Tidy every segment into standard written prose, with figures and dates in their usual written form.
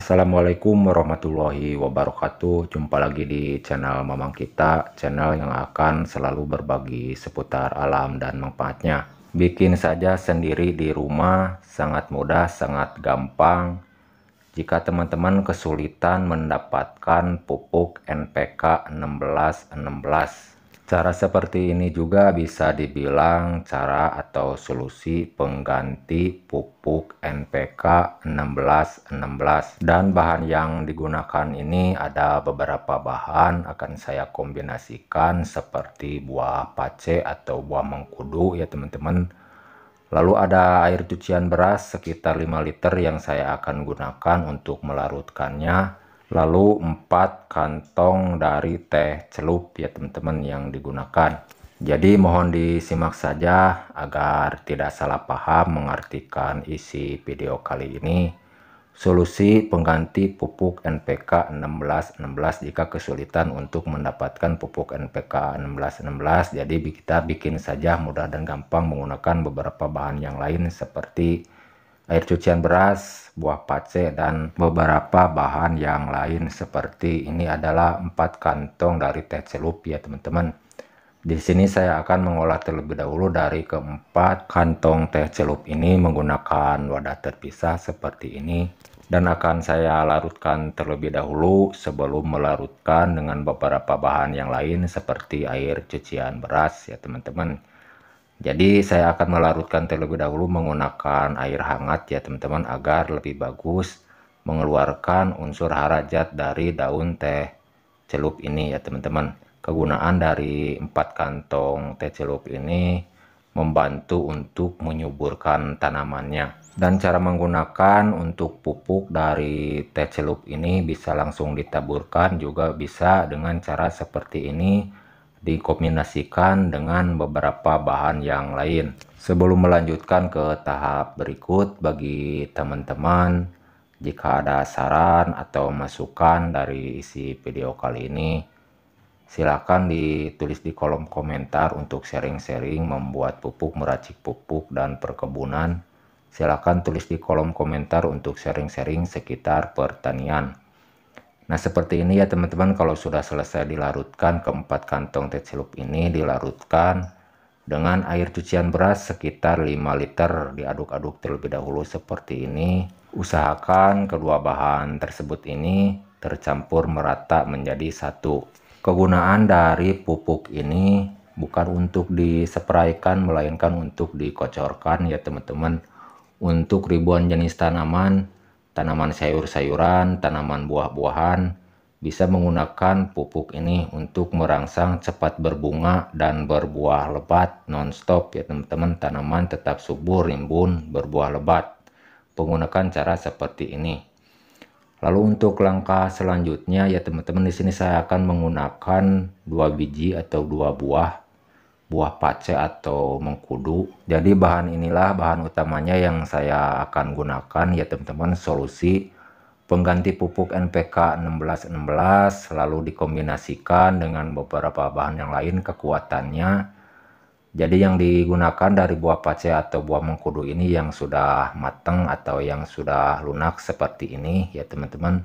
Assalamualaikum warahmatullahi wabarakatuh. Jumpa lagi di channel Mamang Kita, channel yang akan selalu berbagi seputar alam dan manfaatnya. Bikin saja sendiri di rumah, sangat mudah, sangat gampang. Jika teman-teman kesulitan mendapatkan pupuk NPK 1616. Cara seperti ini juga bisa dibilang cara atau solusi pengganti pupuk NPK 1616. Dan bahan yang digunakan ini ada beberapa bahan, akan saya kombinasikan seperti buah pace atau buah mengkudu ya teman-teman. Lalu ada air cucian beras sekitar 5 liter yang saya akan gunakan untuk melarutkannya. Lalu 4 kantong dari teh celup ya teman-teman yang digunakan. Jadi mohon disimak saja agar tidak salah paham mengartikan isi video kali ini. Solusi pengganti pupuk NPK 1616 jika kesulitan untuk mendapatkan pupuk NPK 1616. Jadi kita bikin saja mudah dan gampang menggunakan beberapa bahan yang lain seperti air cucian beras, buah pace, dan beberapa bahan yang lain seperti ini adalah 4 kantong dari teh celup ya teman-teman. Di sini saya akan mengolah terlebih dahulu dari keempat kantong teh celup ini menggunakan wadah terpisah seperti ini, dan akan saya larutkan terlebih dahulu sebelum melarutkan dengan beberapa bahan yang lain seperti air cucian beras ya teman-teman. Jadi saya akan melarutkan terlebih dahulu menggunakan air hangat ya teman-teman agar lebih bagus mengeluarkan unsur hara zat dari daun teh celup ini ya teman-teman. Kegunaan dari 4 kantong teh celup ini membantu untuk menyuburkan tanamannya. Dan cara menggunakan untuk pupuk dari teh celup ini bisa langsung ditaburkan, juga bisa dengan cara seperti ini dikombinasikan dengan beberapa bahan yang lain. Sebelum melanjutkan ke tahap berikut, bagi teman-teman jika ada saran atau masukan dari isi video kali ini, silakan ditulis di kolom komentar untuk sharing-sharing membuat pupuk, meracik pupuk, dan perkebunan. Silakan tulis di kolom komentar untuk sharing-sharing sekitar pertanian. Nah seperti ini ya teman-teman, kalau sudah selesai dilarutkan, keempat kantong teh celup ini dilarutkan dengan air cucian beras sekitar 5 liter, diaduk-aduk terlebih dahulu seperti ini. Usahakan kedua bahan tersebut ini tercampur merata menjadi satu. Kegunaan dari pupuk ini bukan untuk dispraykan melainkan untuk dikocorkan ya teman-teman. Untuk ribuan jenis tanaman, tanaman sayur-sayuran, tanaman buah-buahan, bisa menggunakan pupuk ini untuk merangsang cepat berbunga dan berbuah lebat nonstop ya teman-teman. Tanaman tetap subur, rimbun, berbuah lebat. Menggunakan cara seperti ini. Lalu untuk langkah selanjutnya ya teman-teman, di sini saya akan menggunakan 2 biji atau 2 buah pace atau mengkudu. Jadi bahan inilah bahan utamanya yang saya akan gunakan ya teman-teman, solusi pengganti pupuk NPK 1616 lalu dikombinasikan dengan beberapa bahan yang lain kekuatannya. Jadi yang digunakan dari buah pace atau buah mengkudu ini yang sudah matang atau yang sudah lunak seperti ini ya teman-teman.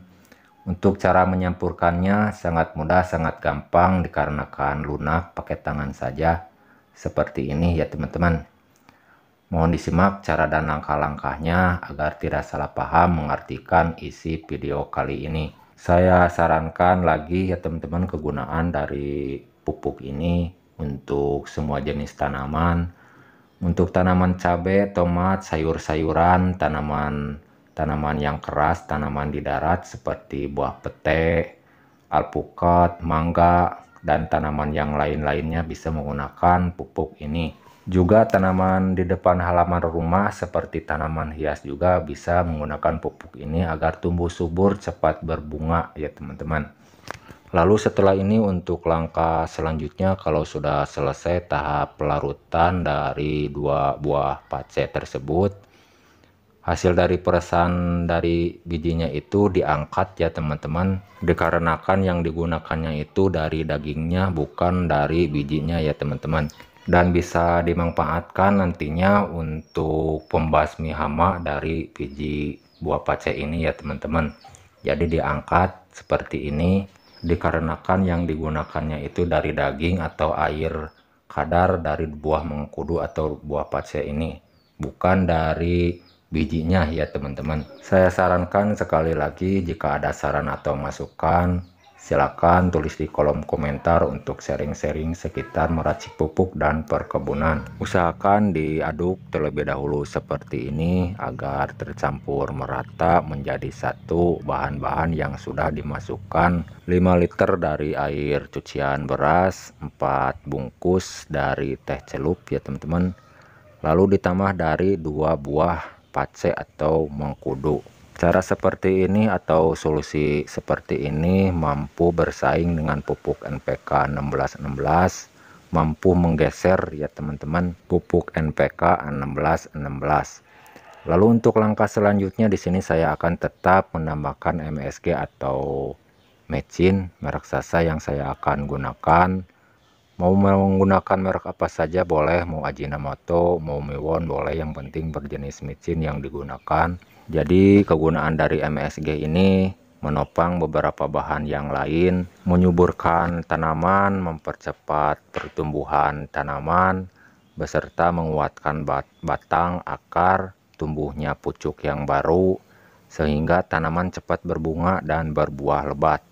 Untuk cara menyampurkannya sangat mudah, sangat gampang dikarenakan lunak, pakai tangan saja seperti ini ya teman-teman. Mohon disimak cara dan langkah-langkahnya agar tidak salah paham mengartikan isi video kali ini. Saya sarankan lagi ya teman-teman, kegunaan dari pupuk ini untuk semua jenis tanaman. Untuk tanaman cabai, tomat, sayur-sayuran, tanaman yang keras, tanaman di darat seperti buah pete, alpukat, mangga, dan tanaman yang lain-lainnya bisa menggunakan pupuk ini. Juga tanaman di depan halaman rumah seperti tanaman hias juga bisa menggunakan pupuk ini agar tumbuh subur, cepat berbunga ya teman-teman. Lalu setelah ini untuk langkah selanjutnya, kalau sudah selesai tahap pelarutan dari 2 buah pace tersebut, hasil dari peresan dari bijinya itu diangkat ya teman-teman, dikarenakan yang digunakannya itu dari dagingnya bukan dari bijinya ya teman-teman, dan bisa dimanfaatkan nantinya untuk pembasmi hama dari biji buah pace ini ya teman-teman. Jadi diangkat seperti ini, dikarenakan yang digunakannya itu dari daging atau air kadar dari buah mengkudu atau buah pace ini, bukan dari bijinya ya teman-teman. Saya sarankan sekali lagi, jika ada saran atau masukan, silakan tulis di kolom komentar untuk sharing-sharing sekitar meracik pupuk dan perkebunan. Usahakan diaduk terlebih dahulu seperti ini agar tercampur merata menjadi satu bahan-bahan yang sudah dimasukkan. 5 liter dari air cucian beras, 4 bungkus dari teh celup ya teman-teman. Lalu ditambah dari 2 buah pace atau mengkudu. Cara seperti ini atau solusi seperti ini mampu bersaing dengan pupuk NPK 1616, mampu menggeser ya teman-teman pupuk NPK 1616. Lalu untuk langkah selanjutnya di sini saya akan tetap menambahkan MSG atau mecin merek Sasa yang saya akan gunakan. Mau menggunakan merek apa saja boleh, mau Ajinomoto, mau Miwon boleh, yang penting berjenis micin yang digunakan. Jadi kegunaan dari MSG ini menopang beberapa bahan yang lain, menyuburkan tanaman, mempercepat pertumbuhan tanaman, beserta menguatkan batang, akar, tumbuhnya pucuk yang baru, sehingga tanaman cepat berbunga dan berbuah lebat.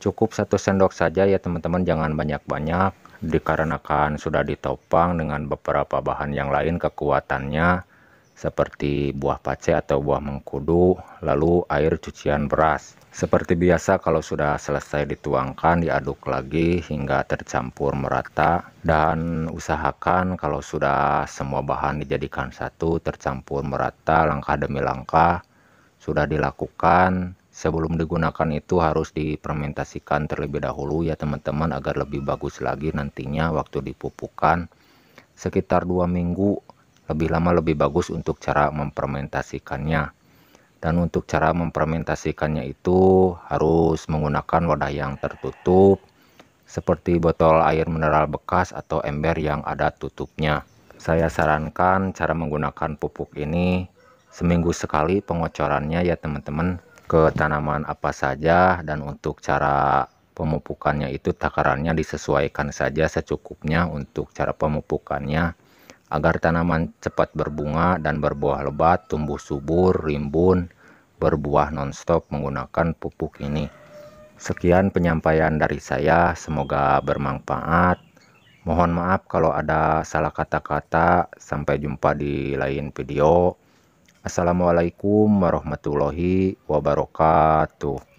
Cukup 1 sendok saja ya teman-teman, jangan banyak-banyak, dikarenakan sudah ditopang dengan beberapa bahan yang lain kekuatannya, seperti buah pace atau buah mengkudu, lalu air cucian beras. Seperti biasa, kalau sudah selesai dituangkan, diaduk lagi hingga tercampur merata, dan usahakan kalau sudah semua bahan dijadikan satu tercampur merata, langkah demi langkah sudah dilakukan. Sebelum digunakan itu harus difermentasikan terlebih dahulu ya teman-teman, agar lebih bagus lagi nantinya waktu dipupukkan. Sekitar 2 minggu, lebih lama lebih bagus untuk cara memfermentasikannya. Dan untuk cara memfermentasikannya itu harus menggunakan wadah yang tertutup, seperti botol air mineral bekas atau ember yang ada tutupnya. Saya sarankan cara menggunakan pupuk ini seminggu sekali pengocorannya ya teman-teman, ke tanaman apa saja. Dan untuk cara pemupukannya itu takarannya disesuaikan saja secukupnya untuk cara pemupukannya, agar tanaman cepat berbunga dan berbuah lebat, tumbuh subur, rimbun, berbuah nonstop menggunakan pupuk ini. Sekian penyampaian dari saya, semoga bermanfaat. Mohon maaf kalau ada salah kata-kata. Sampai jumpa di lain video. Assalamualaikum warahmatullahi wabarakatuh.